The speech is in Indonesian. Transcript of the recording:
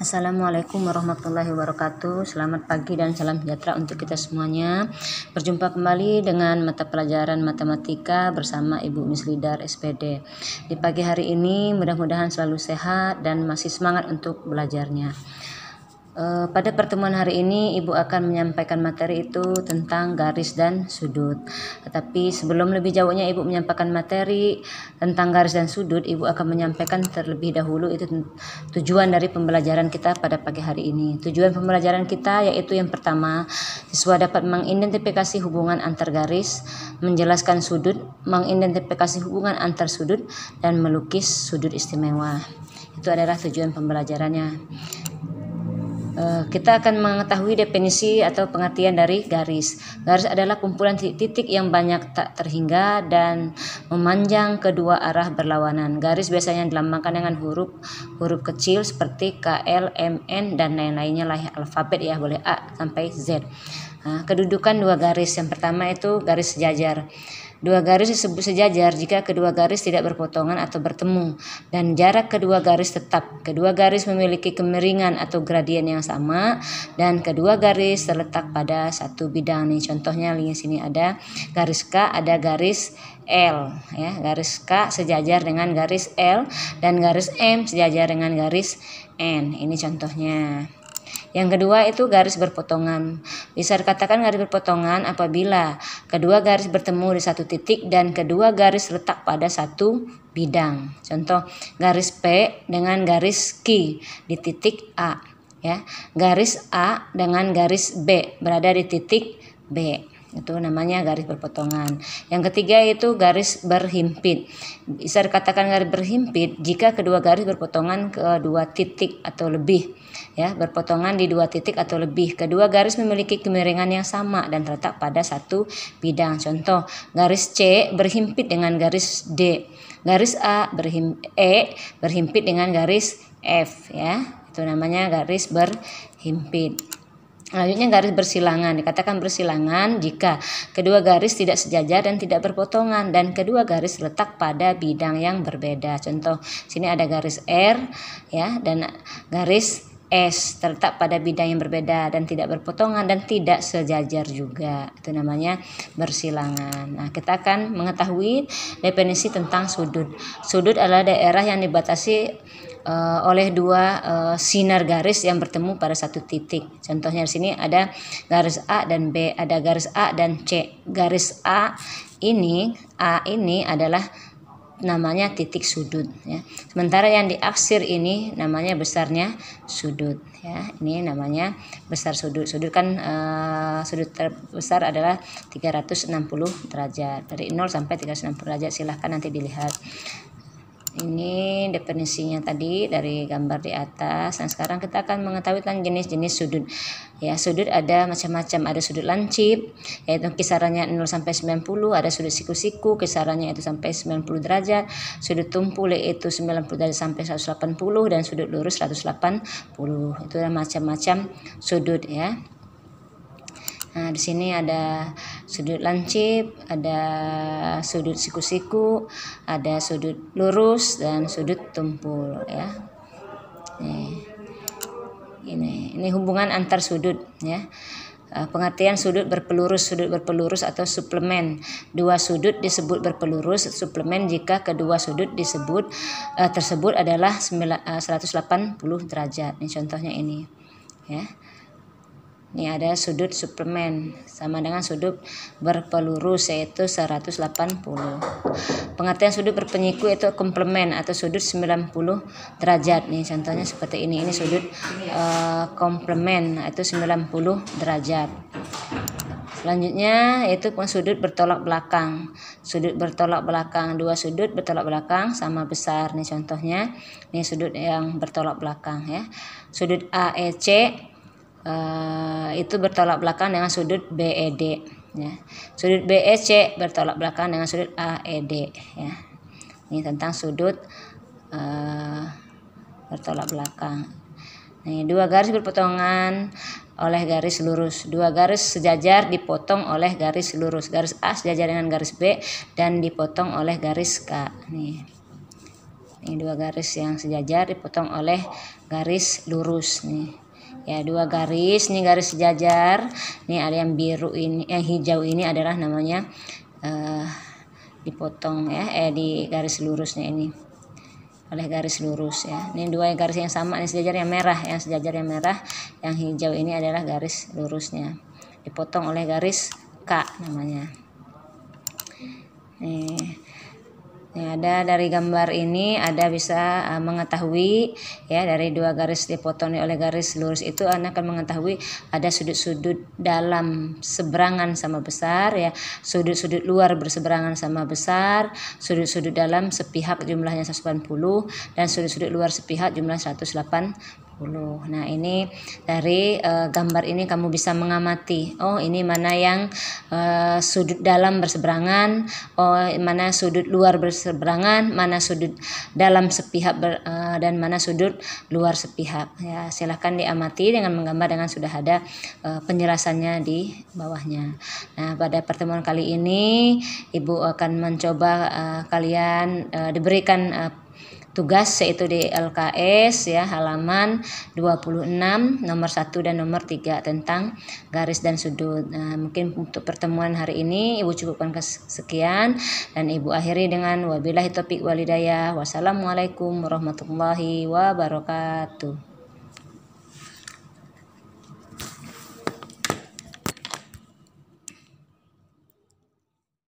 Assalamualaikum warahmatullahi wabarakatuh. Selamat pagi dan salam sejahtera untuk kita semuanya. Berjumpa kembali dengan mata pelajaran matematika bersama Ibu Mislidar SPD. Di pagi hari ini mudah-mudahan selalu sehat dan masih semangat untuk belajarnya. Pada pertemuan hari ini Ibu akan menyampaikan materi itu tentang garis dan sudut. Tetapi sebelum lebih jauhnya Ibu menyampaikan materi tentang garis dan sudut, Ibu akan menyampaikan terlebih dahulu itu tujuan dari pembelajaran kita pada pagi hari ini. Tujuan pembelajaran kita yaitu yang pertama, siswa dapat mengidentifikasi hubungan antar garis, menjelaskan sudut, mengidentifikasi hubungan antar sudut, dan melukis sudut istimewa. Itu adalah tujuan pembelajarannya. Kita akan mengetahui definisi atau pengertian dari garis. Garis adalah kumpulan titik-titik yang banyak tak terhingga dan memanjang kedua arah berlawanan. Garis biasanya dilambangkan dengan huruf kecil seperti K, L, M, N dan lain-lainnya lah alfabet ya, boleh A sampai Z. Kedudukan dua garis. Yang pertama itu garis sejajar. Dua garis disebut sejajar jika kedua garis tidak berpotongan atau bertemu dan jarak kedua garis tetap. Kedua garis memiliki kemiringan atau gradien yang sama dan kedua garis terletak pada satu bidang. Nih contohnya di sini ada garis K, ada garis L ya. Garis K sejajar dengan garis L dan garis M sejajar dengan garis N. Ini contohnya. Yang kedua itu garis berpotongan. Bisa dikatakan garis berpotongan apabila kedua garis bertemu di satu titik dan kedua garis letak pada satu bidang. Contoh garis P dengan garis Q di titik A ya. Garis A dengan garis B berada di titik B. Itu namanya garis berpotongan. Yang ketiga itu garis berhimpit. Bisa dikatakan garis berhimpit jika kedua garis berpotongan ke dua titik atau lebih. Ya, berpotongan di dua titik atau lebih. Kedua garis memiliki kemiringan yang sama dan terletak pada satu bidang. Contoh, garis C berhimpit dengan garis D. Garis berhimpit dengan garis F ya. Itu namanya garis berhimpit. Selanjutnya garis bersilangan. Dikatakan bersilangan jika kedua garis tidak sejajar dan tidak berpotongan dan kedua garis letak pada bidang yang berbeda. Contoh, sini ada garis R ya dan garis S terletak pada bidang yang berbeda dan tidak berpotongan dan tidak sejajar juga. Itu namanya bersilangan. Nah, kita akan mengetahui definisi tentang sudut. Sudut adalah daerah yang dibatasi oleh dua sinar garis yang bertemu pada satu titik. Contohnya di sini ada garis A dan B, ada garis A dan C. Garis A ini adalah namanya titik sudut ya. Sementara yang di aksir ini namanya besarnya sudut ya. Ini namanya besar sudut. Sudut kan sudut terbesar adalah 360 derajat. Dari 0 sampai 360 derajat silahkan nanti dilihat. Ini definisinya tadi dari gambar di atas. Nah, sekarang kita akan mengetahui tentang jenis-jenis sudut. Ya, sudut ada macam-macam. Ada sudut lancip, yaitu kisarannya 0 sampai 90. Ada sudut siku-siku, kisarannya itu sampai 90 derajat. Sudut tumpul yaitu 90 derajat sampai 180 dan sudut lurus 180. Itu adalah macam-macam sudut ya. Nah, di sini ada sudut lancip, ada sudut siku-siku, ada sudut lurus dan sudut tumpul ya. Ini hubungan antar sudut ya. Pengertian sudut berpelurus atau suplemen. Dua sudut disebut berpelurus, suplemen jika kedua sudut tersebut adalah 180 derajat. Ini contohnya ini ya. Ini ada sudut suplemen sama dengan sudut berpelurus yaitu 180. Pengertian sudut berpenyiku itu komplement atau sudut 90 derajat. Nih contohnya seperti ini. Ini sudut komplement itu 90 derajat. Selanjutnya yaitu sudut bertolak belakang. Sudut bertolak belakang, dua sudut bertolak belakang sama besar. Nih contohnya, ini sudut yang bertolak belakang ya. Sudut AEC itu bertolak belakang dengan sudut BED ya. Sudut BEC bertolak belakang dengan sudut AED ya. Ini tentang sudut bertolak belakang. Nih, dua garis berpotongan oleh garis lurus. Dua garis sejajar dipotong oleh garis lurus. Garis A sejajar dengan garis B dan dipotong oleh garis K. Nih. Ini 2 garis yang sejajar dipotong oleh garis lurus nih. Ya, 2 garis, ini garis sejajar. Nih ada yang biru ini, yang hijau ini adalah namanya dipotong ya, di garis lurusnya ini oleh garis lurus ya. Ini 2 garis yang sama, ini sejajar yang merah, yang hijau ini adalah garis lurusnya. Dipotong oleh garis K namanya. Nih ada dari gambar ini ada bisa mengetahui ya, dari 2 garis dipotong oleh garis lurus itu Anda akan mengetahui ada sudut-sudut dalam seberangan sama besar ya, sudut-sudut luar berseberangan sama besar, sudut-sudut dalam sepihak jumlahnya 180 dan sudut-sudut luar sepihak jumlah 180. Nah, ini dari gambar ini kamu bisa mengamati, oh ini mana yang sudut dalam berseberangan, oh mana sudut luar berseberangan, mana sudut dalam sepihak dan mana sudut luar sepihak ya. Silahkan diamati dengan menggambar dengan sudah ada penjelasannya di bawahnya. Nah, pada pertemuan kali ini Ibu akan mencoba kalian diberikan tugas yaitu di LKS ya, halaman 26 nomor 1 dan nomor 3 tentang garis dan sudut. Nah, mungkin untuk pertemuan hari ini Ibu cukupkan sekian dan Ibu akhiri dengan wabillahi taufiq walhidayah. Wassalamualaikum warahmatullahi wabarakatuh.